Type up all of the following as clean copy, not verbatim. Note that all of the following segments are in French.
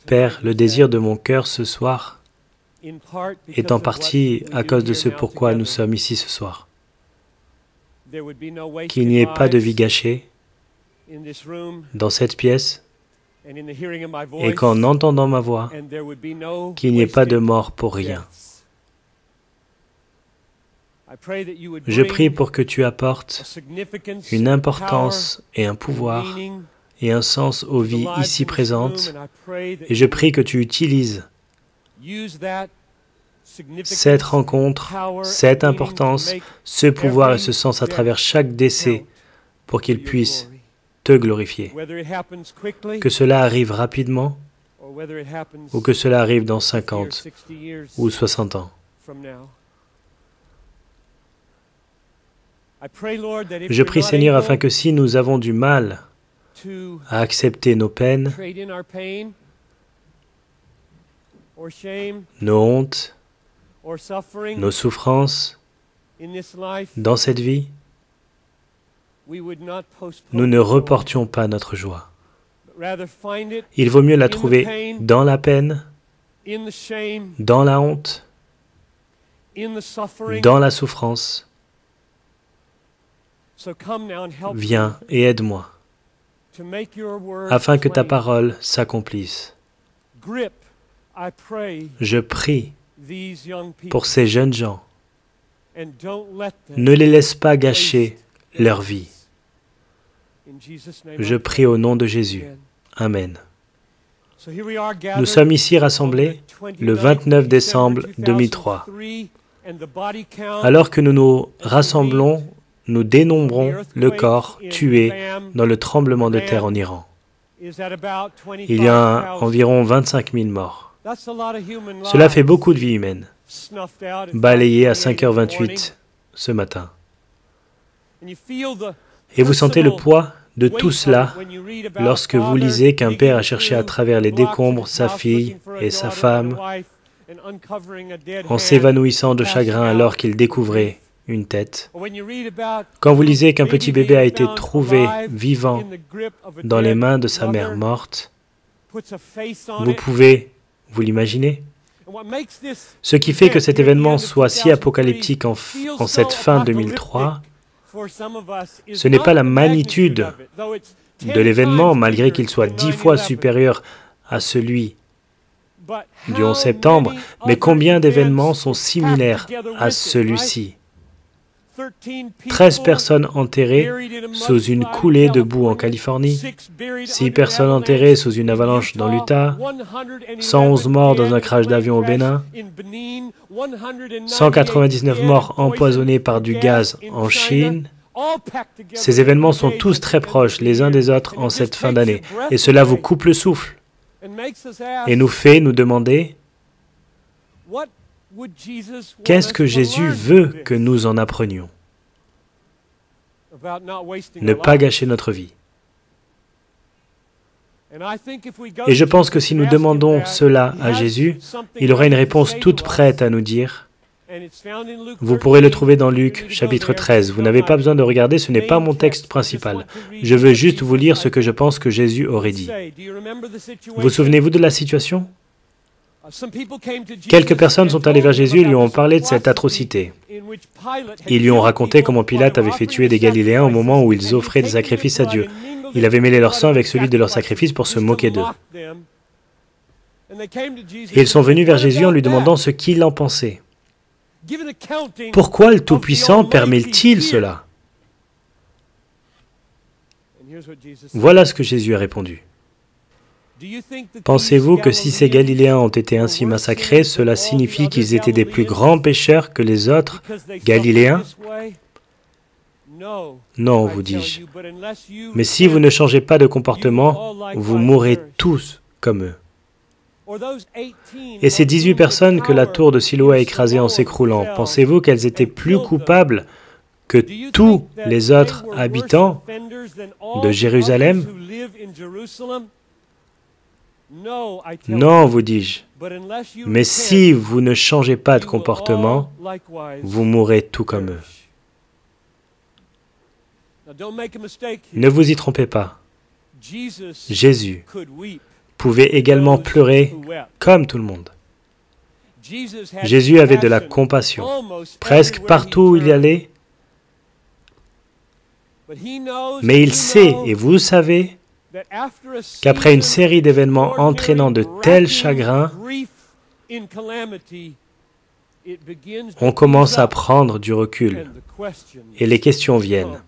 Père, le désir de mon cœur ce soir est en partie à cause de ce pourquoi nous sommes ici ce soir. Qu'il n'y ait pas de vie gâchée dans cette pièce et qu'en entendant ma voix, qu'il n'y ait pas de mort pour rien. Je prie pour que tu apportes une importance et un pouvoir et un sens aux vies ici présentes, et je prie que tu utilises cette rencontre, cette importance, ce pouvoir et ce sens à travers chaque décès pour qu'il puisse te glorifier. Que cela arrive rapidement ou que cela arrive dans 50 ou 60 ans. Je prie, Seigneur, afin que si nous avons du mal à accepter nos peines, nos hontes, nos souffrances dans cette vie, nous ne reportions pas notre joie. Il vaut mieux la trouver dans la peine, dans la honte, dans la souffrance. Viens et aide-moi, afin que ta parole s'accomplisse. Je prie pour ces jeunes gens. Ne les laisse pas gâcher leur vie. Je prie au nom de Jésus. Amen. Nous sommes ici rassemblés le 29 décembre 2003. Alors que nous nous rassemblons, nous dénombrons le corps tué dans le tremblement de terre en Iran. Il y a environ 25 000 morts. Cela fait beaucoup de vies humaines, balayées à 5h28 ce matin. Et vous sentez le poids de tout cela lorsque vous lisez qu'un père a cherché à travers les décombres sa fille et sa femme en s'évanouissant de chagrin alors qu'il découvrait une tête. Quand vous lisez qu'un petit bébé a été trouvé vivant dans les mains de sa mère morte, vous pouvez vous l'imaginer? Ce qui fait que cet événement soit si apocalyptique en cette fin 2003, ce n'est pas la magnitude de l'événement, malgré qu'il soit 10 fois supérieur à celui du 11 septembre, mais combien d'événements sont similaires à celui-ci? 13 personnes enterrées sous une coulée de boue en Californie, 6 personnes enterrées sous une avalanche dans l'Utah, 111 morts dans un crash d'avion au Bénin, 199 morts empoisonnés par du gaz en Chine. Ces événements sont tous très proches les uns des autres en cette fin d'année, et cela vous coupe le souffle et nous fait nous demander: qu'est-ce que Jésus veut que nous en apprenions? Ne pas gâcher notre vie. Et je pense que si nous demandons cela à Jésus, il aura une réponse toute prête à nous dire. Vous pourrez le trouver dans Luc, chapitre 13. Vous n'avez pas besoin de regarder, ce n'est pas mon texte principal. Je veux juste vous lire ce que je pense que Jésus aurait dit. Vous souvenez-vous de la situation? Quelques personnes sont allées vers Jésus et lui ont parlé de cette atrocité. Ils lui ont raconté comment Pilate avait fait tuer des Galiléens au moment où ils offraient des sacrifices à Dieu. Il avait mêlé leur sang avec celui de leurs sacrifices pour se moquer d'eux. Et ils sont venus vers Jésus en lui demandant ce qu'il en pensait. Pourquoi le Tout-Puissant permet-il cela? Voilà ce que Jésus a répondu. Pensez-vous que si ces Galiléens ont été ainsi massacrés, cela signifie qu'ils étaient des plus grands pécheurs que les autres Galiléens? Non, vous dis-je. Mais si vous ne changez pas de comportement, vous mourrez tous comme eux. Et ces 18 personnes que la tour de Siloé a écrasées en s'écroulant, pensez-vous qu'elles étaient plus coupables que tous les autres habitants de Jérusalem? Non, vous dis-je. Mais si vous ne changez pas de comportement, vous mourrez tout comme eux. Ne vous y trompez pas. Jésus pouvaient également pleurer comme tout le monde. Jésus avait de la compassion. Presque partout où il y allait, mais il sait, et vous savez, qu'après une série d'événements entraînant de tels chagrins, on commence à prendre du recul et les questions viennent.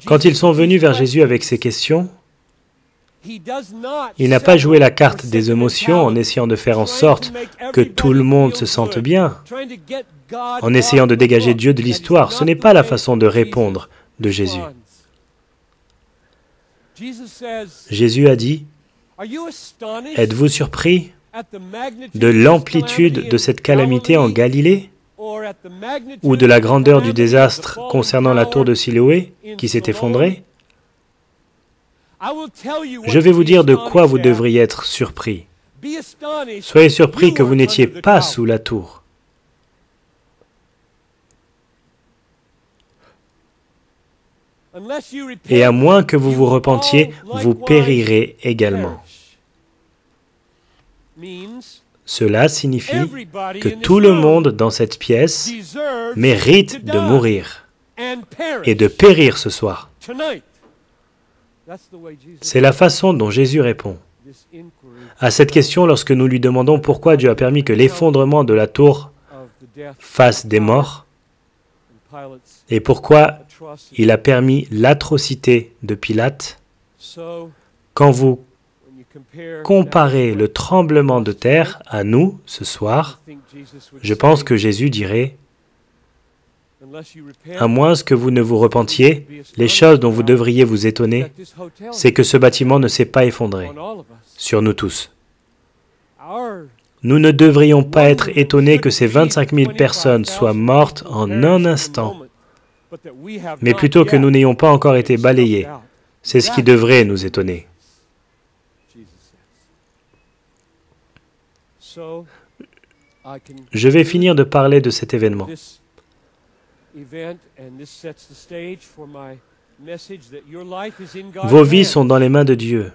Quand ils sont venus vers Jésus avec ces questions, il n'a pas joué la carte des émotions en essayant de faire en sorte que tout le monde se sente bien, en essayant de dégager Dieu de l'histoire. Ce n'est pas la façon de répondre de Jésus. Jésus a dit, « Êtes-vous surpris de l'amplitude de cette calamité en Galilée ou de la grandeur du désastre concernant la tour de Siloé qui s'est effondrée? Je vais vous dire de quoi vous devriez être surpris. Soyez surpris que vous n'étiez pas sous la tour. Et à moins que vous vous repentiez, vous périrez également. » Cela signifie que tout le monde dans cette pièce mérite de mourir et de périr ce soir. C'est la façon dont Jésus répond à cette question lorsque nous lui demandons pourquoi Dieu a permis que l'effondrement de la tour fasse des morts et pourquoi il a permis l'atrocité de Pilate. Quand vous comparez le tremblement de terre à nous ce soir, je pense que Jésus dirait, à moins que vous ne vous repentiez, les choses dont vous devriez vous étonner, c'est que ce bâtiment ne s'est pas effondré sur nous tous. Nous ne devrions pas être étonnés que ces 25 000 personnes soient mortes en un instant, mais plutôt que nous n'ayons pas encore été balayés. C'est ce qui devrait nous étonner. Je vais finir de parler de cet événement. Vos vies sont dans les mains de Dieu.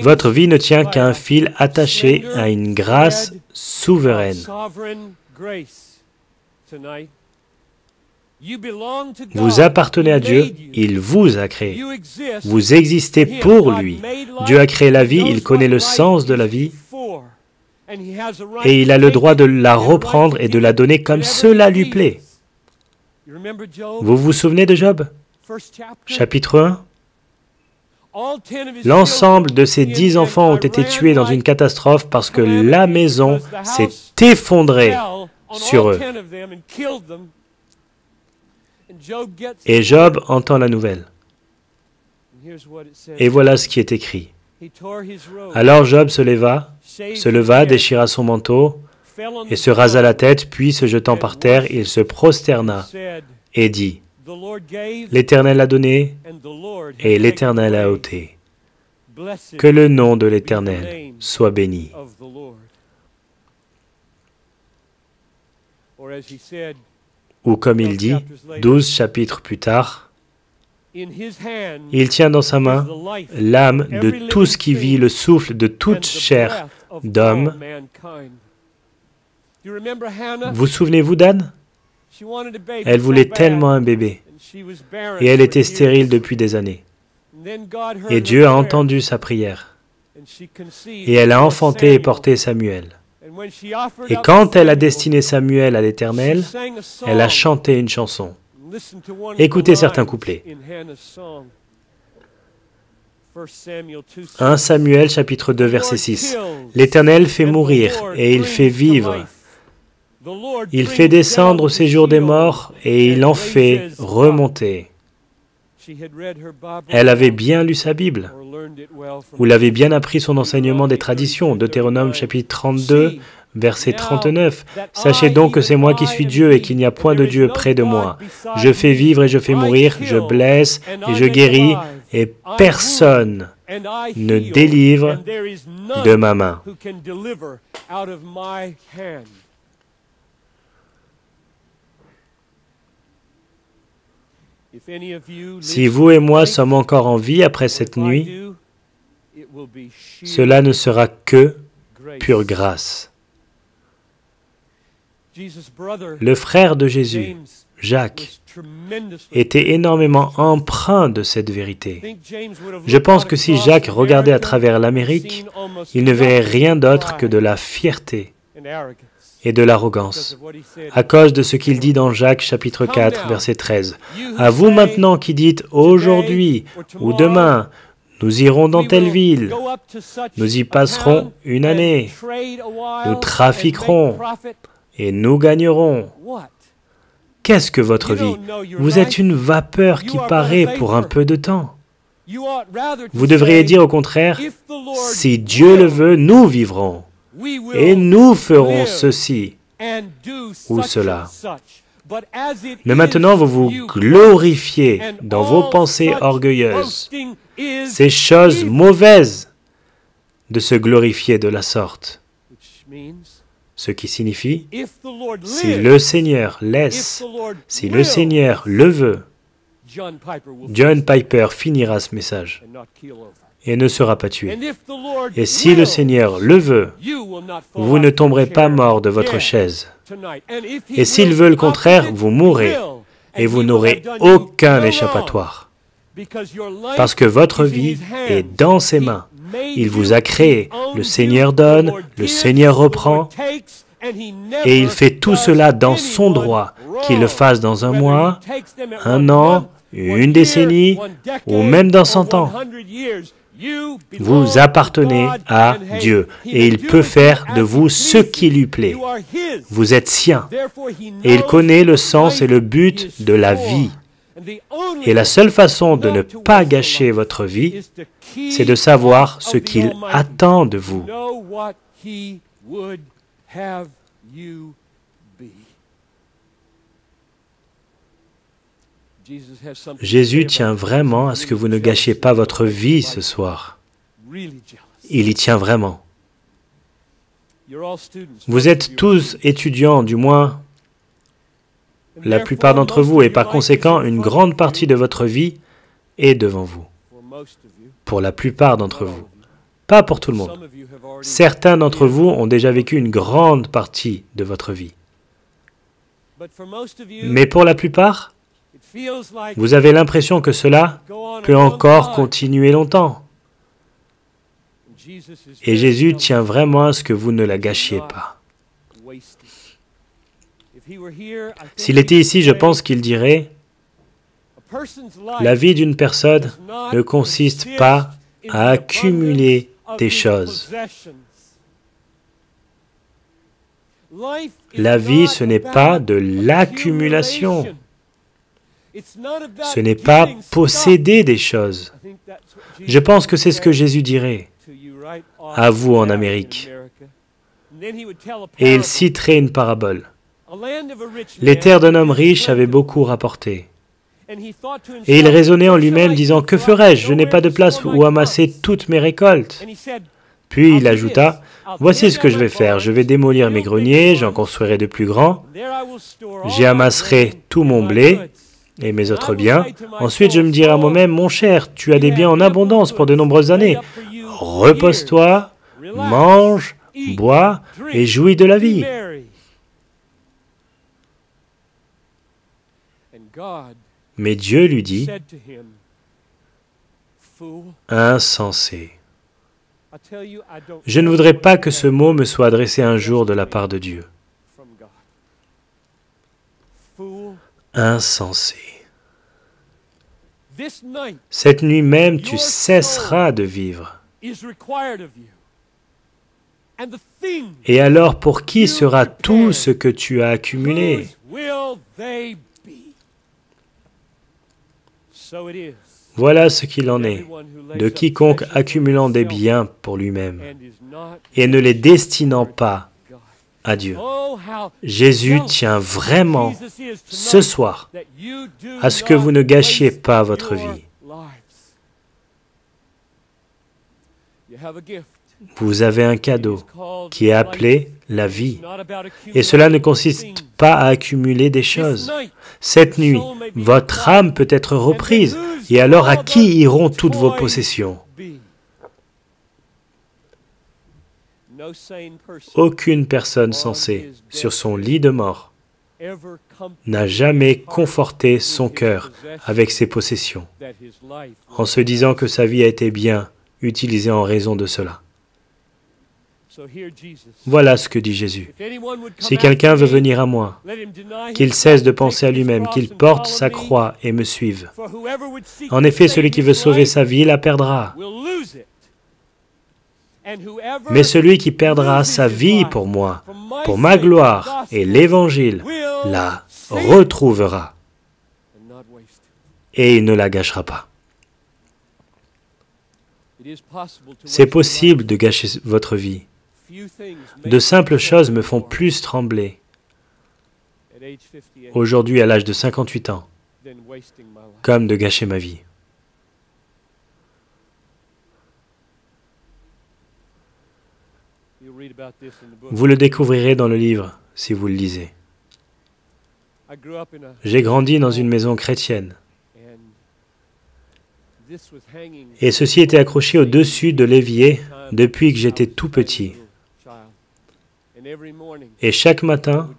Votre vie ne tient qu'à un fil attaché à une grâce souveraine. Vous appartenez à Dieu, il vous a créé. Vous existez pour lui. Dieu a créé la vie, il connaît le sens de la vie, et il a le droit de la reprendre et de la donner comme cela lui plaît. Vous vous souvenez de Job? Chapitre 1. L'ensemble de ses 10 enfants ont été tués dans une catastrophe parce que la maison s'est effondrée sur eux. Et Job entend la nouvelle. Et voilà ce qui est écrit. Alors Job se leva, déchira son manteau et se rasa la tête, puis se jetant par terre, il se prosterna et dit, « L'Éternel a donné et l'Éternel a ôté. Que le nom de l'Éternel soit béni. » Ou comme il dit, 12 chapitres plus tard, il tient dans sa main l'âme de tout ce qui vit, le souffle de toute chair d'homme. Vous souvenez-vous d'Anne? Elle voulait tellement un bébé, et elle était stérile depuis des années. Et Dieu a entendu sa prière, et elle a enfanté et porté Samuel. Et quand elle a destiné Samuel à l'Éternel, elle a chanté une chanson. Écoutez certains couplets. 1 Samuel chapitre 2 verset 6. L'Éternel fait mourir et il fait vivre. Il fait descendre au séjour des morts et il en fait remonter. Elle avait bien lu sa Bible, ou l'avait bien appris son enseignement des traditions, Deutéronome chapitre 32, verset 39. Sachez donc que c'est moi qui suis Dieu et qu'il n'y a point de Dieu près de moi. Je fais vivre et je fais mourir, je blesse et je guéris, et personne ne délivre de ma main. Si vous et moi sommes encore en vie après cette nuit, cela ne sera que pure grâce. Le frère de Jésus, Jacques, était énormément empreint de cette vérité. Je pense que si Jacques regardait à travers l'Amérique, il ne verrait rien d'autre que de la fierté et de l'arrogance, à cause de ce qu'il dit dans Jacques chapitre 4, verset 13. « À vous maintenant qui dites aujourd'hui ou demain, nous irons dans telle ville, nous y passerons une année, nous trafiquerons et nous gagnerons. » Qu'est-ce que votre vie? Vous êtes une vapeur qui paraît pour un peu de temps. Vous devriez dire au contraire, si Dieu le veut, nous vivrons et nous ferons ceci ou cela. Mais maintenant, vous vous glorifiez dans vos pensées orgueilleuses. C'est chose mauvaise de se glorifier de la sorte. Ce qui signifie, si le Seigneur laisse, si le Seigneur le veut, John Piper finira ce message et ne sera pas tué. Et si le Seigneur le veut, vous ne tomberez pas mort de votre chaise. Et s'il veut le contraire, vous mourrez et vous n'aurez aucun échappatoire. Parce que votre vie est dans ses mains. Il vous a créé. Le Seigneur donne, le Seigneur reprend, et il fait tout cela dans son droit, qu'il le fasse dans un mois, un an, une décennie, ou même dans 100 ans. Vous appartenez à Dieu, et il peut faire de vous ce qui lui plaît. Vous êtes sien, et il connaît le sens et le but de la vie. Et la seule façon de ne pas gâcher votre vie, c'est de savoir ce qu'il attend de vous. Jésus tient vraiment à ce que vous ne gâchiez pas votre vie ce soir. Il y tient vraiment. Vous êtes tous étudiants, du moins la plupart d'entre vous, et par conséquent, une grande partie de votre vie est devant vous. Pour la plupart d'entre vous. Pas pour tout le monde. Certains d'entre vous ont déjà vécu une grande partie de votre vie. Mais pour la plupart, vous avez l'impression que cela peut encore continuer longtemps. Et Jésus tient vraiment à ce que vous ne la gâchiez pas. S'il était ici, je pense qu'il dirait, la vie d'une personne ne consiste pas à accumuler des choses. La vie, ce n'est pas de l'accumulation. Ce n'est pas posséder des choses. Je pense que c'est ce que Jésus dirait à vous en Amérique. Et il citerait une parabole. Les terres d'un homme riche avaient beaucoup rapporté. Et il raisonnait en lui-même, disant, « Que ferais-je? Je n'ai pas de place où amasser toutes mes récoltes. » Puis il ajouta, « Voici ce que je vais faire. Je vais démolir mes greniers, j'en construirai de plus grands. J'y amasserai tout mon blé et mes autres biens. Ensuite, je me dirai à moi-même, « Mon cher, tu as des biens en abondance pour de nombreuses années. Repose-toi, mange, bois et jouis de la vie. » Mais Dieu lui dit, « Insensé. Je ne voudrais pas que ce mot me soit adressé un jour de la part de Dieu. Insensé. Cette nuit même, tu cesseras de vivre. Et alors, pour qui sera tout ce que tu as accumulé? » Voilà ce qu'il en est de quiconque accumulant des biens pour lui-même et ne les destinant pas à Dieu. Jésus tient vraiment ce soir à ce que vous ne gâchiez pas votre vie. Vous avez un cadeau qui est appelé la vie. Et cela ne consiste pas à accumuler des choses. Cette nuit, votre âme peut être reprise, et alors à qui iront toutes vos possessions? Aucune personne sensée, sur son lit de mort, n'a jamais conforté son cœur avec ses possessions, en se disant que sa vie a été bien utilisée en raison de cela. Voilà ce que dit Jésus. Si quelqu'un veut venir à moi, qu'il cesse de penser à lui-même, qu'il porte sa croix et me suive. En effet, celui qui veut sauver sa vie la perdra. Mais celui qui perdra sa vie pour moi, pour ma gloire et l'Évangile, la retrouvera. Et il ne la gâchera pas. C'est possible de gâcher votre vie. De simples choses me font plus trembler aujourd'hui à l'âge de 58 ans, comme de gâcher ma vie. Vous le découvrirez dans le livre, si vous le lisez. J'ai grandi dans une maison chrétienne, et ceci était accroché au-dessus de l'évier depuis que j'étais tout petit. Et chaque matin,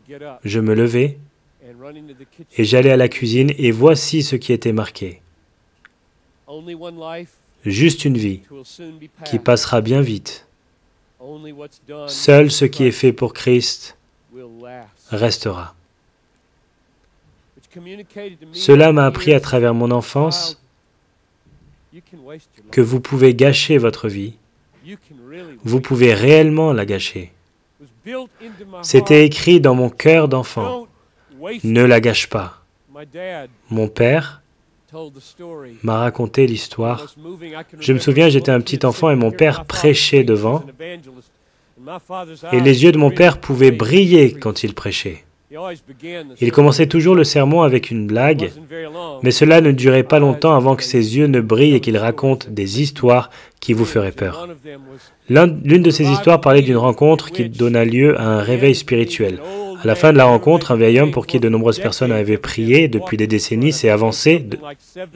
je me levais et j'allais à la cuisine et voici ce qui était marqué. Juste une vie qui passera bien vite. Seul ce qui est fait pour Christ restera. Cela m'a appris à travers mon enfance que vous pouvez gâcher votre vie. Vous pouvez réellement la gâcher. C'était écrit dans mon cœur d'enfant. Ne la gâche pas. Mon père m'a raconté l'histoire. Je me souviens, j'étais un petit enfant et mon père prêchait devant. Et les yeux de mon père pouvaient briller quand il prêchait. Il commençait toujours le sermon avec une blague, mais cela ne durait pas longtemps avant que ses yeux ne brillent et qu'il raconte des histoires qui vous feraient peur. L'une de ces histoires parlait d'une rencontre qui donna lieu à un réveil spirituel. À la fin de la rencontre, un vieil homme pour qui de nombreuses personnes avaient prié depuis des décennies s'est avancé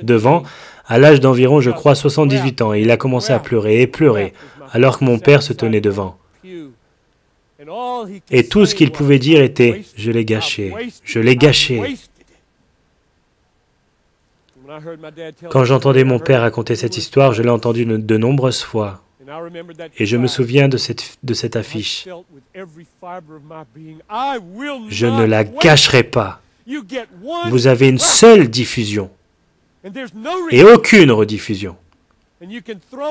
devant, à l'âge d'environ, je crois, 78 ans, et il a commencé à pleurer et pleurer, alors que mon père se tenait devant. Et tout ce qu'il pouvait dire était « Je l'ai gâché, je l'ai gâché ». Quand j'entendais mon père raconter cette histoire, je l'ai entendue de nombreuses fois. Et je me souviens de cette affiche. Je ne la gâcherai pas. Vous avez une seule diffusion et aucune rediffusion.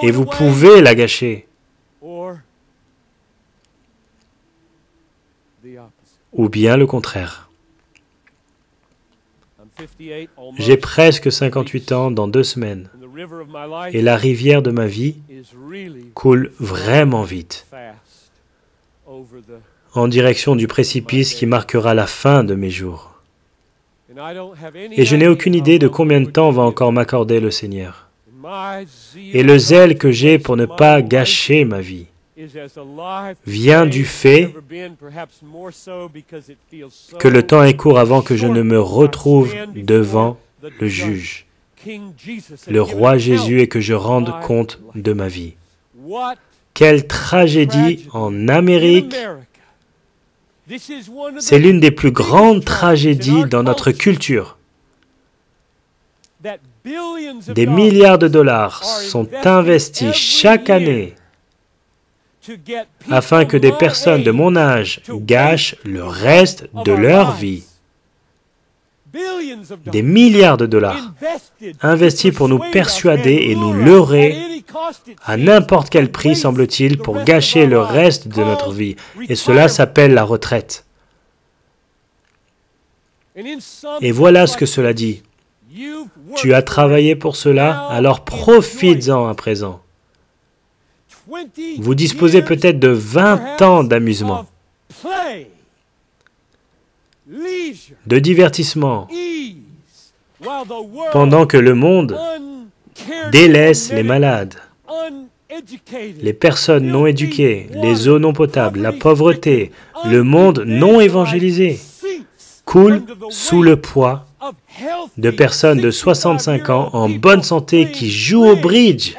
Et vous pouvez la gâcher. Ou bien le contraire. J'ai presque 58 ans dans 2 semaines, et la rivière de ma vie coule vraiment vite, en direction du précipice qui marquera la fin de mes jours. Et je n'ai aucune idée de combien de temps va encore m'accorder le Seigneur. Et le zèle que j'ai pour ne pas gâcher ma vie vient du fait que le temps est court avant que je ne me retrouve devant le juge, le roi Jésus, et que je rende compte de ma vie. Quelle tragédie en Amérique! C'est l'une des plus grandes tragédies dans notre culture. Des milliards de dollars sont investis chaque année afin que des personnes de mon âge gâchent le reste de leur vie. Des milliards de dollars investis pour nous persuader et nous leurrer à n'importe quel prix, semble-t-il, pour gâcher le reste de notre vie. Et cela s'appelle la retraite. Et voilà ce que cela dit. Tu as travaillé pour cela, alors profites-en à présent. Vous disposez peut-être de 20 ans d'amusement, de divertissement, pendant que le monde délaisse les malades, les personnes non éduquées, les eaux non potables, la pauvreté, le monde non évangélisé coulent sous le poids de personnes de 65 ans en bonne santé qui jouent au bridge,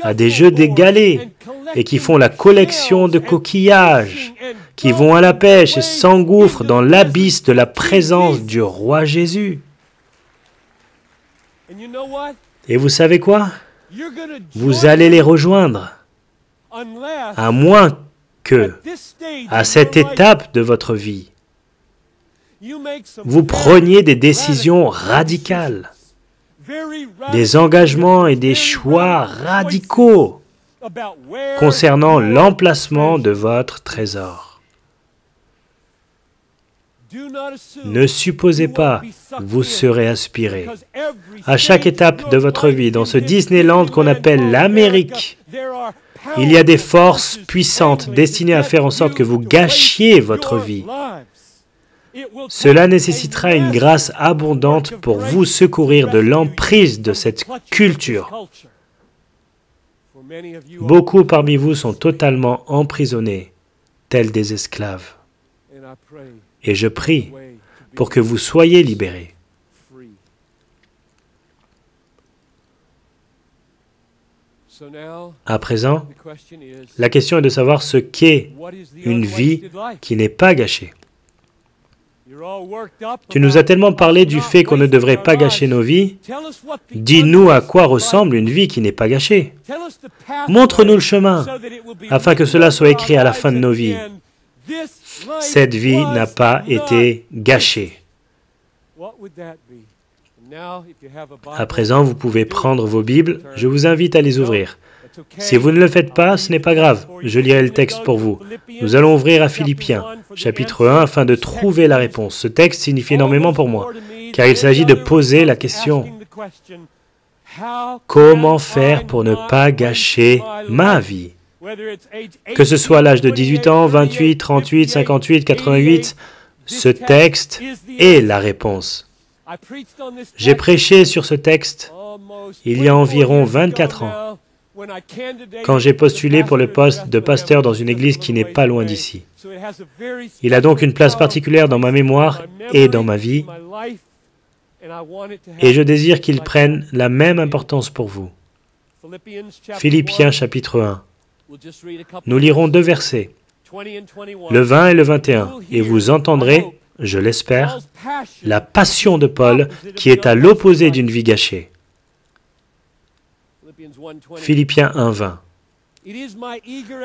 à des jeux d'égalés et qui font la collection de coquillages, qui vont à la pêche et s'engouffrent dans l'abysse de la présence du roi Jésus. Et vous savez quoi? Vous allez les rejoindre, à moins que, à cette étape de votre vie, vous preniez des décisions radicales, des engagements et des choix radicaux concernant l'emplacement de votre trésor. Ne supposez pas vous serez inspiré. À chaque étape de votre vie, dans ce Disneyland qu'on appelle l'Amérique, il y a des forces puissantes destinées à faire en sorte que vous gâchiez votre vie. Cela nécessitera une grâce abondante pour vous secourir de l'emprise de cette culture. Beaucoup parmi vous sont totalement emprisonnés, tels des esclaves. Et je prie pour que vous soyez libérés. À présent, la question est de savoir ce qu'est une vie qui n'est pas gâchée. Tu nous as tellement parlé du fait qu'on ne devrait pas gâcher nos vies. Dis-nous à quoi ressemble une vie qui n'est pas gâchée. Montre-nous le chemin, afin que cela soit écrit à la fin de nos vies. Cette vie n'a pas été gâchée. À présent, vous pouvez prendre vos Bibles. Je vous invite à les ouvrir. Si vous ne le faites pas, ce n'est pas grave. Je lirai le texte pour vous. Nous allons ouvrir à Philippiens, chapitre 1, afin de trouver la réponse. Ce texte signifie énormément pour moi, car il s'agit de poser la question. Comment faire pour ne pas gâcher ma vie? Que ce soit à l'âge de 18 ans, 28, 38, 58, 88, ce texte est la réponse. J'ai prêché sur ce texte il y a environ 24 ans, quand j'ai postulé pour le poste de pasteur dans une église qui n'est pas loin d'ici. Il a donc une place particulière dans ma mémoire et dans ma vie, et je désire qu'il prenne la même importance pour vous. Philippiens chapitre 1. Nous lirons 2 versets, le 20 et le 21, et vous entendrez, je l'espère, la passion de Paul qui est à l'opposé d'une vie gâchée. Philippiens 1, 20.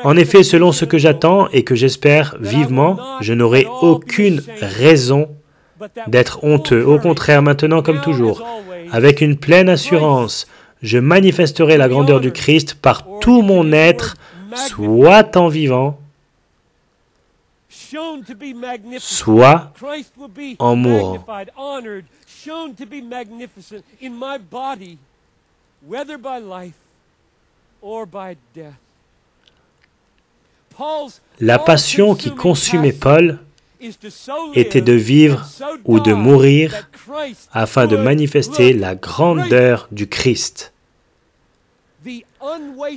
En effet, selon ce que j'attends et que j'espère vivement, je n'aurai aucune raison d'être honteux. Au contraire, maintenant comme toujours, avec une pleine assurance, je manifesterai la grandeur du Christ par tout mon être, soit en vivant, soit en mourant. La passion qui consumait Paul était de vivre ou de mourir afin de manifester la grandeur du Christ.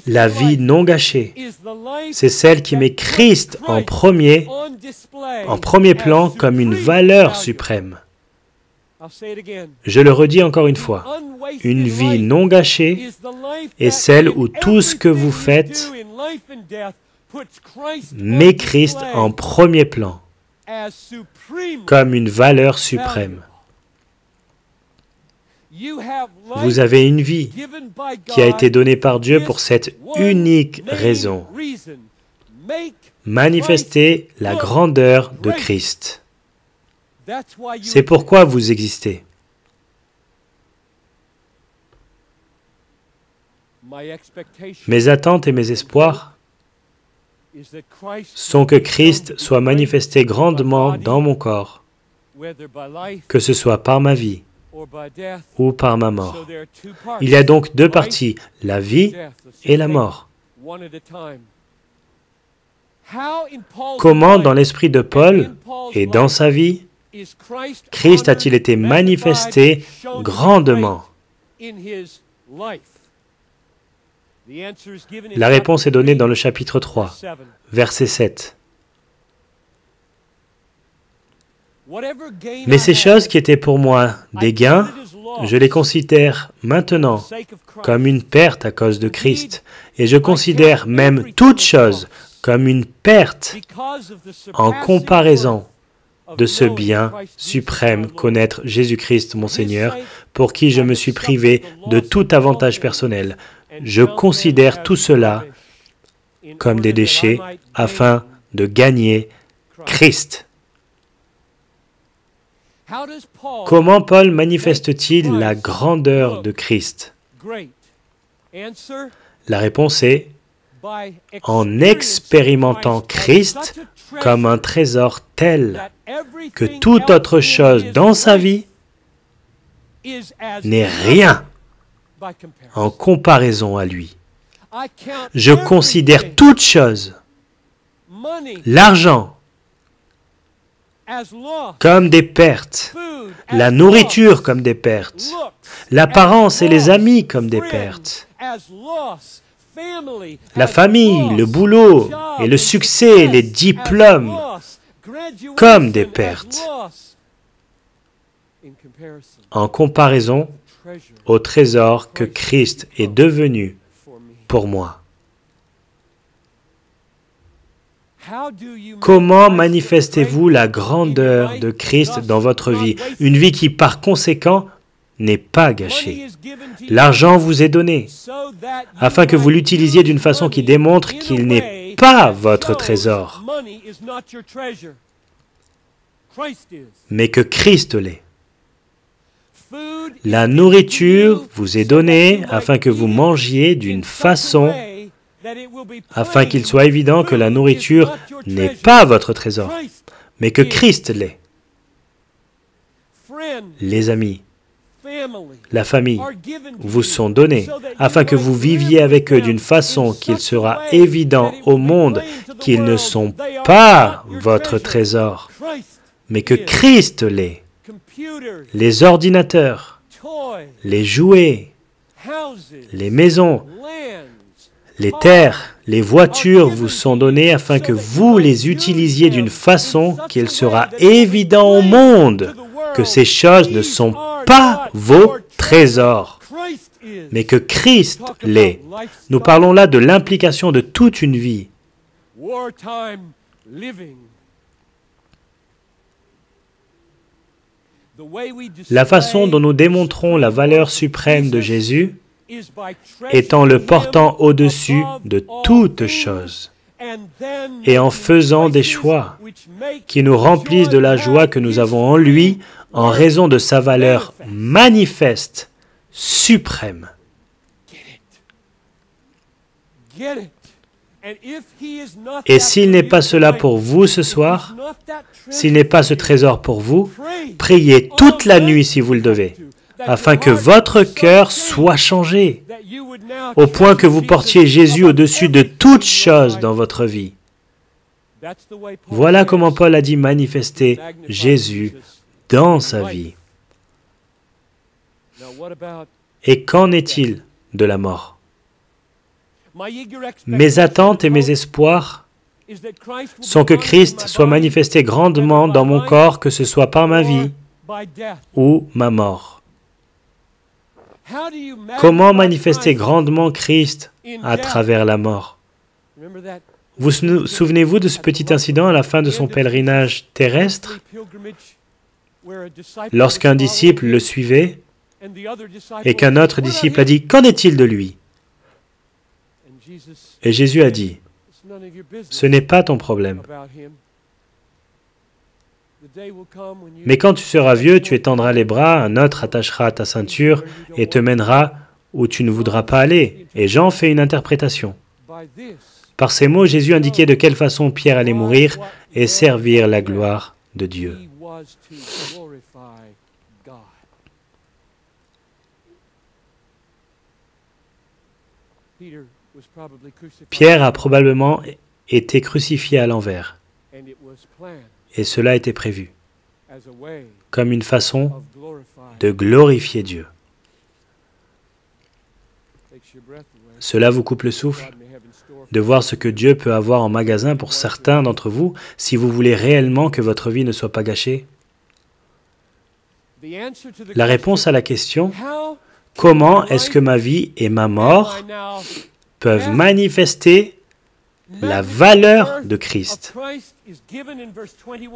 La vie non gâchée, c'est celle qui met Christ en premier plan comme une valeur suprême. Je le redis encore une fois, une vie non gâchée est celle où tout ce que vous faites met Christ en premier plan, comme une valeur suprême. Vous avez une vie qui a été donnée par Dieu pour cette unique raison, manifester la grandeur de Christ. C'est pourquoi vous existez. Mes attentes et mes espoirs sont que Christ soit manifesté grandement dans mon corps, que ce soit par ma vie ou par ma mort. Il y a donc 2 parties, la vie et la mort. Comment, dans l'esprit de Paul et dans sa vie, Christ a-t-il été manifesté grandement? La réponse est donnée dans le chapitre 3, verset 7. Mais ces choses qui étaient pour moi des gains, je les considère maintenant comme une perte à cause de Christ. Et je considère même toute chose comme une perte en comparaison de ce bien suprême, connaître Jésus-Christ mon Seigneur, pour qui je me suis privé de tout avantage personnel. Je considère tout cela comme des déchets afin de gagner Christ. Comment Paul manifeste-t-il la grandeur de Christ? La réponse est en expérimentant Christ comme un trésor tel que toute autre chose dans sa vie n'est rien en comparaison à lui. Je considère toute chose, l'argent, comme des pertes, la nourriture comme des pertes, l'apparence et les amis comme des pertes, la famille, le boulot et le succès, les diplômes comme des pertes, en comparaison au trésor que Christ est devenu pour moi. Comment manifestez-vous la grandeur de Christ dans votre vie? Une vie qui, par conséquent, n'est pas gâchée. L'argent vous est donné, afin que vous l'utilisiez d'une façon qui démontre qu'il n'est pas votre trésor, mais que Christ l'est. La nourriture vous est donnée afin que vous mangiez d'une façon afin qu'il soit évident que la nourriture n'est pas votre trésor, mais que Christ l'est. Les amis, la famille vous sont donnés afin que vous viviez avec eux d'une façon qu'il sera évident au monde qu'ils ne sont pas votre trésor, mais que Christ l'est. Les ordinateurs, les jouets, les maisons, les terres, les voitures vous sont données afin que vous les utilisiez d'une façon qu'il sera évident au monde que ces choses ne sont pas vos trésors, mais que Christ l'est. Nous parlons là de l'implication de toute une vie. La façon dont nous démontrons la valeur suprême de Jésus est en le portant au-dessus de toute chose et en faisant des choix qui nous remplissent de la joie que nous avons en lui en raison de sa valeur manifeste, suprême. Et s'il n'est pas cela pour vous ce soir, s'il n'est pas ce trésor pour vous, priez toute la nuit si vous le devez, afin que votre cœur soit changé, au point que vous portiez Jésus au-dessus de toute chose dans votre vie. Voilà comment Paul a dit manifester Jésus dans sa vie. Et qu'en est-il de la mort? Mes attentes et mes espoirs sont que Christ soit manifesté grandement dans mon corps, que ce soit par ma vie ou ma mort. Comment manifester grandement Christ à travers la mort? Vous souvenez-vous de ce petit incident à la fin de son pèlerinage terrestre, lorsqu'un disciple le suivait et qu'un autre disciple a dit « Qu'en est-il de lui ?» Et Jésus a dit « Ce n'est pas ton problème. Mais quand tu seras vieux, tu étendras les bras, un autre attachera à ta ceinture et te mènera où tu ne voudras pas aller. » Et Jean fait une interprétation. Par ces mots, Jésus indiquait de quelle façon Pierre allait mourir et servir la gloire de Dieu. Pierre a probablement été crucifié à l'envers, et cela était prévu, comme une façon de glorifier Dieu. Cela vous coupe le souffle de voir ce que Dieu peut avoir en magasin pour certains d'entre vous si vous voulez réellement que votre vie ne soit pas gâchée? La réponse à la question « Comment est-ce que ma vie et ma mort peuvent manifester la valeur de Christ ?»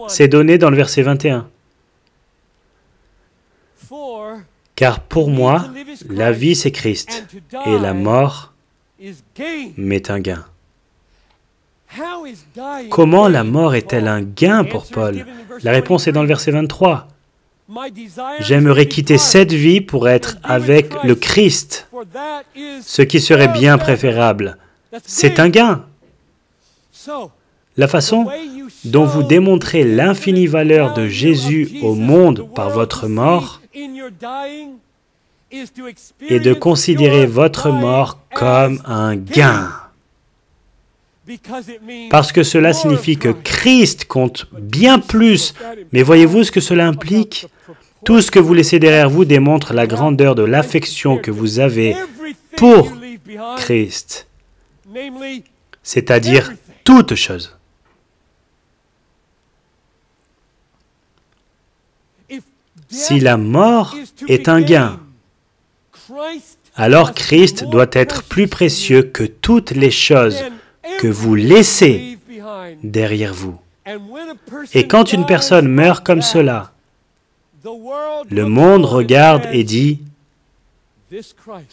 C'est donné dans le verset 21. Car pour moi, la vie c'est Christ, et la mort m'est un gain. Comment la mort est-elle un gain pour Paul? La réponse est dans le verset 23. J'aimerais quitter cette vie pour être avec le Christ, ce qui serait bien préférable. C'est un gain. La façon dont vous démontrez l'infinie valeur de Jésus au monde par votre mort est de considérer votre mort comme un gain. Parce que cela signifie que Christ compte bien plus. Mais voyez-vous ce que cela implique? Tout ce que vous laissez derrière vous démontre la grandeur de l'affection que vous avez pour Christ, c'est-à-dire toute chose. Si la mort est un gain, alors Christ doit être plus précieux que toutes les choses que vous laissez derrière vous. Et quand une personne meurt comme cela, le monde regarde et dit,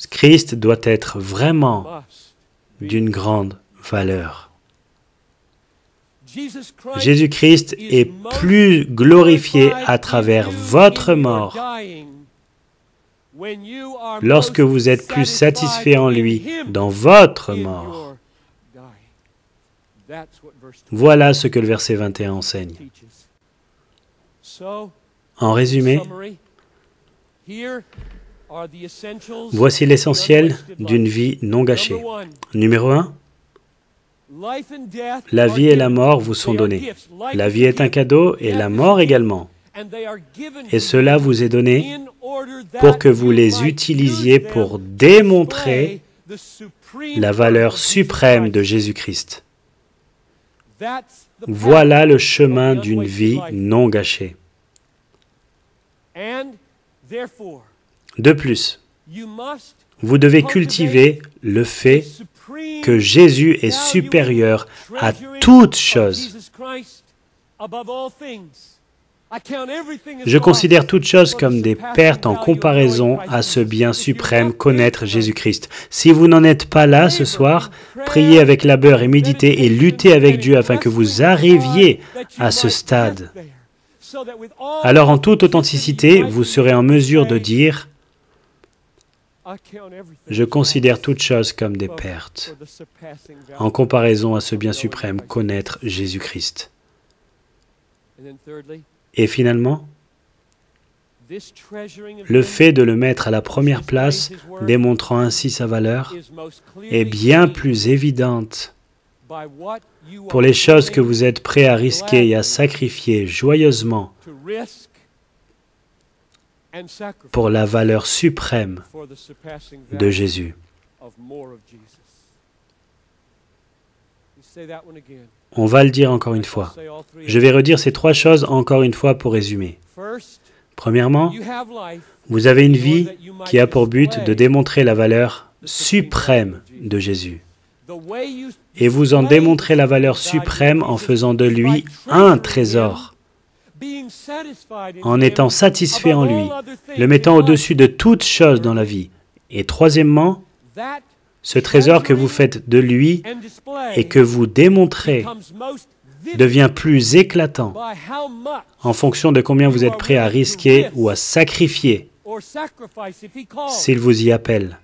Christ doit être vraiment d'une grande valeur. Jésus-Christ est plus glorifié à travers votre mort lorsque vous êtes plus satisfait en lui dans votre mort. Voilà ce que le verset 21 enseigne. En résumé, voici l'essentiel d'une vie non gâchée. Numéro 1, la vie et la mort vous sont donnés. La vie est un cadeau et la mort également. Et cela vous est donné pour que vous les utilisiez pour démontrer la valeur suprême de Jésus-Christ. Voilà le chemin d'une vie non gâchée. De plus, vous devez cultiver le fait que Jésus est supérieur à toute chose. Je considère toutes choses comme des pertes en comparaison à ce bien suprême, connaître Jésus-Christ. Si vous n'en êtes pas là ce soir, priez avec labeur et méditez et luttez avec Dieu afin que vous arriviez à ce stade. Alors en toute authenticité, vous serez en mesure de dire « Je considère toutes choses comme des pertes en comparaison à ce bien suprême, connaître Jésus-Christ. » Et finalement, le fait de le mettre à la première place, démontrant ainsi sa valeur, est bien plus évidente pour les choses que vous êtes prêts à risquer et à sacrifier joyeusement pour la valeur suprême de Jésus. On va le dire encore une fois. Je vais redire ces trois choses encore une fois pour résumer. Premièrement, vous avez une vie qui a pour but de démontrer la valeur suprême de Jésus. Et vous en démontrez la valeur suprême en faisant de lui un trésor, en étant satisfait en lui, le mettant au-dessus de toute chose dans la vie. Et troisièmement, ce trésor que vous faites de lui et que vous démontrez devient plus éclatant en fonction de combien vous êtes prêt à risquer ou à sacrifier s'il vous y appelle.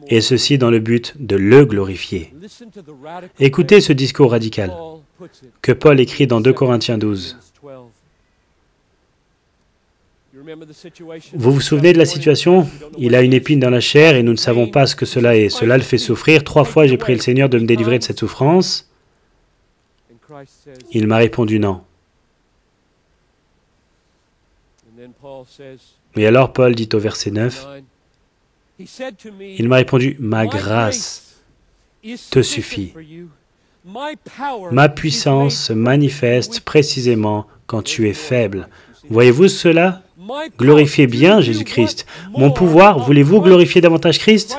Et ceci dans le but de le glorifier. Écoutez ce discours radical que Paul écrit dans 2 Corinthiens 12. Vous vous souvenez de la situation? Il a une épine dans la chair et nous ne savons pas ce que cela est. Cela le fait souffrir. 3 fois, j'ai prié le Seigneur de me délivrer de cette souffrance. Il m'a répondu non. Et alors Paul dit au verset 9, Il m'a répondu, « Ma grâce te suffit. Ma puissance se manifeste précisément quand tu es faible. » Voyez-vous cela? Glorifiez bien Jésus-Christ. Mon pouvoir, voulez-vous glorifier davantage Christ?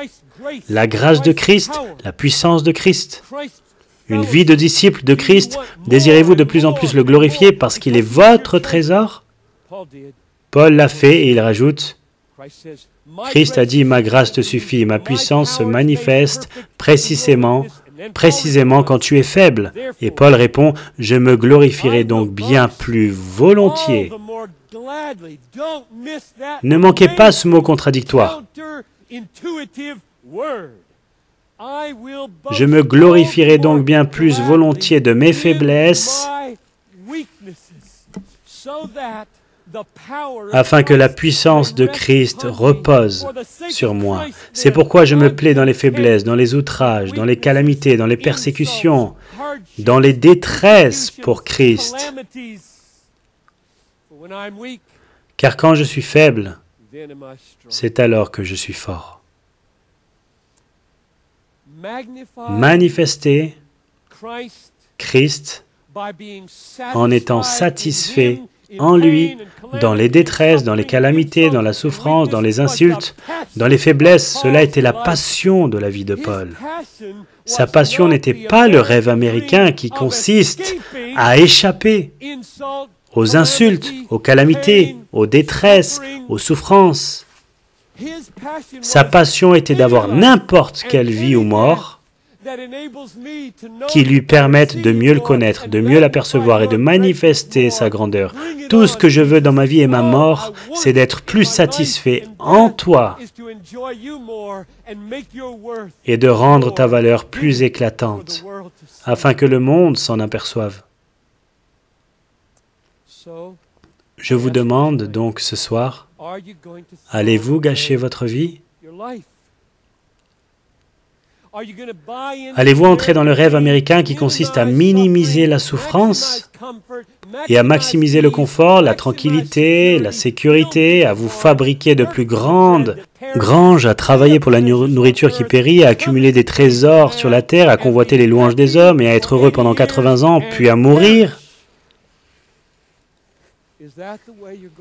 La grâce de Christ, la puissance de Christ. Une vie de disciple de Christ, désirez-vous de plus en plus le glorifier parce qu'il est votre trésor? Paul l'a fait et il rajoute, Christ a dit, « Ma grâce te suffit, ma puissance se manifeste précisément quand tu es faible. » Et Paul répond, « Je me glorifierai donc bien plus volontiers. » Ne manquez pas ce mot contradictoire. Je me glorifierai donc bien plus volontiers de mes faiblesses, afin que la puissance de Christ repose sur moi. C'est pourquoi je me plais dans les faiblesses, dans les outrages, dans les calamités, dans les persécutions, dans les détresses pour Christ. Car quand je suis faible, c'est alors que je suis fort. Manifester Christ en étant satisfait en lui, dans les détresses, dans les calamités, dans la souffrance, dans les insultes, dans les faiblesses. Cela était la passion de la vie de Paul. Sa passion n'était pas le rêve américain qui consiste à échapper aux insultes, aux calamités, aux détresses, aux souffrances. Sa passion était d'avoir n'importe quelle vie ou mort qui lui permettent de mieux le connaître, de mieux l'apercevoir et de manifester sa grandeur. Tout ce que je veux dans ma vie et ma mort, c'est d'être plus satisfait en toi et de rendre ta valeur plus éclatante, afin que le monde s'en aperçoive. Je vous demande donc ce soir, allez-vous gâcher votre vie? Allez-vous entrer dans le rêve américain qui consiste à minimiser la souffrance et à maximiser le confort, la tranquillité, la sécurité, à vous fabriquer de plus grandes granges, à travailler pour la nourriture qui périt, à accumuler des trésors sur la terre, à convoiter les louanges des hommes et à être heureux pendant 80 ans, puis à mourir?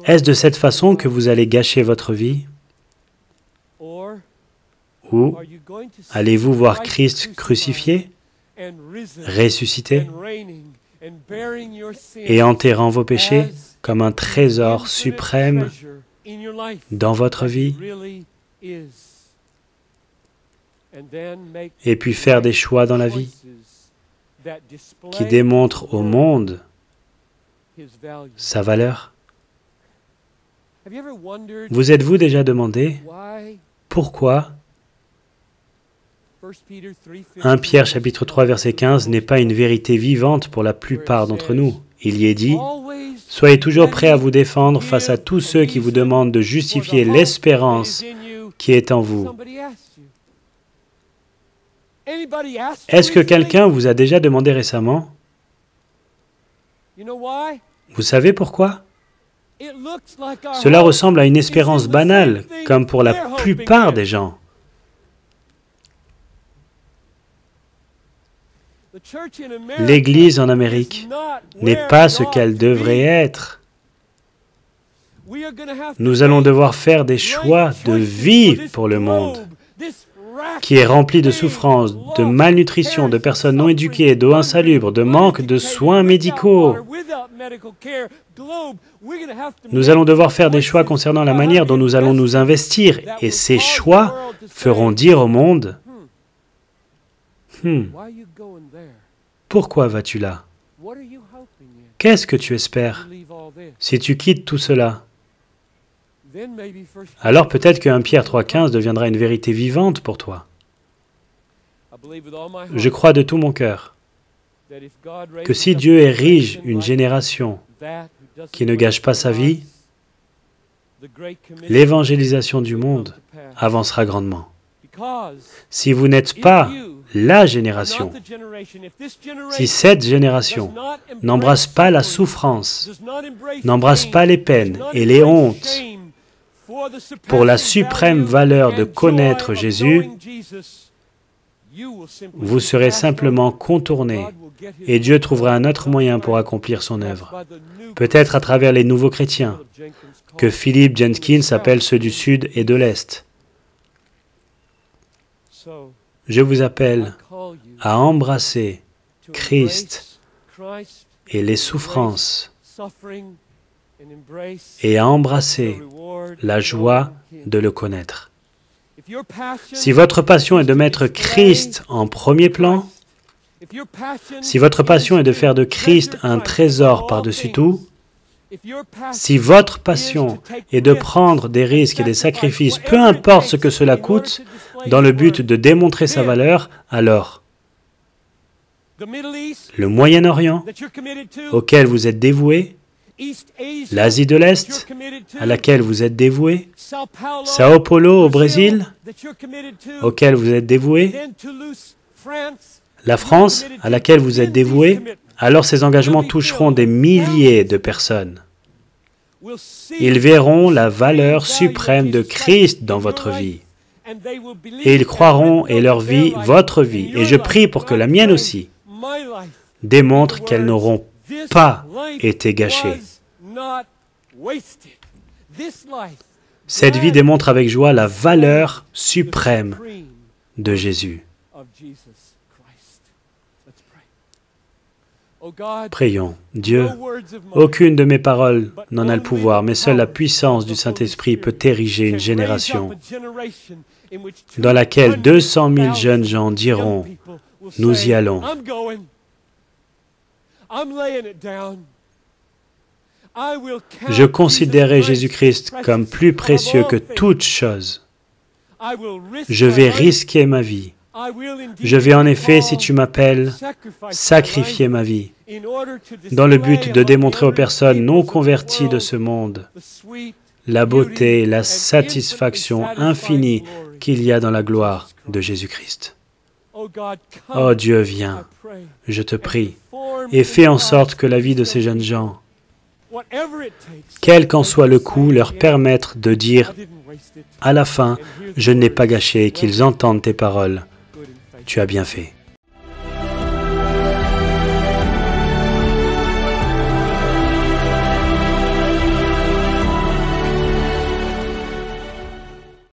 Est-ce de cette façon que vous allez gâcher votre vie? Ou allez-vous voir Christ crucifié, ressuscité, et enterrant vos péchés comme un trésor suprême dans votre vie, et puis faire des choix dans la vie qui démontrent au monde sa valeur? Vous êtes-vous déjà demandé pourquoi 1 Pierre chapitre 3 verset 15 n'est pas une vérité vivante pour la plupart d'entre nous? Il y est dit, « Soyez toujours prêts à vous défendre face à tous ceux qui vous demandent de justifier l'espérance qui est en vous. » Est-ce que quelqu'un vous a déjà demandé récemment? Vous savez pourquoi? Cela ressemble à une espérance banale, comme pour la plupart des gens. L'Église en Amérique n'est pas ce qu'elle devrait être. Nous allons devoir faire des choix de vie pour le monde, qui est rempli de souffrances, de malnutrition, de personnes non éduquées, d'eau insalubre, de manque de soins médicaux. Nous allons devoir faire des choix concernant la manière dont nous allons nous investir, et ces choix feront dire au monde, « Pourquoi vas-tu là? Qu'est-ce que tu espères si tu quittes tout cela? » Alors peut-être que 1 Pierre 3,15 deviendra une vérité vivante pour toi. Je crois de tout mon cœur que si Dieu érige une génération qui ne gâche pas sa vie, l'évangélisation du monde avancera grandement. Si vous n'êtes pas la génération, si cette génération n'embrasse pas la souffrance, n'embrasse pas les peines et les hontes pour la suprême valeur de connaître Jésus, vous serez simplement contourné et Dieu trouvera un autre moyen pour accomplir son œuvre. Peut-être à travers les nouveaux chrétiens, que Philip Jenkins appelle ceux du Sud et de l'Est. Je vous appelle à embrasser Christ et les souffrances et à embrasser la joie de le connaître. Si votre passion est de mettre Christ en premier plan, si votre passion est de faire de Christ un trésor par-dessus tout, si votre passion est de prendre des risques et des sacrifices, peu importe ce que cela coûte, dans le but de démontrer sa valeur, alors le Moyen-Orient, auquel vous êtes dévoué, l'Asie de l'Est, à laquelle vous êtes dévoué, Sao Paulo au Brésil, auquel vous êtes dévoué, la France, à laquelle vous êtes dévoué, alors ces engagements toucheront des milliers de personnes. Ils verront la valeur suprême de Christ dans votre vie. Et ils croiront et leur vie, votre vie, et je prie pour que la mienne aussi, démontre qu'elles n'auront pas été gâchées. Cette vie démontre avec joie la valeur suprême de Jésus. Prions. Dieu, aucune de mes paroles n'en a le pouvoir, mais seule la puissance du Saint-Esprit peut ériger une génération dans laquelle 200 000 jeunes gens diront, « Nous y allons. » Je considérerai Jésus-Christ comme plus précieux que toute chose. Je vais risquer ma vie. Je vais en effet, si tu m'appelles, sacrifier ma vie, dans le but de démontrer aux personnes non converties de ce monde la beauté et la satisfaction infinie qu'il y a dans la gloire de Jésus-Christ. Oh Dieu, viens, je te prie, et fais en sorte que la vie de ces jeunes gens, quel qu'en soit le coût, leur permette de dire à la fin, je ne l'ai pas gâché, et qu'ils entendent tes paroles. Tu as bien fait.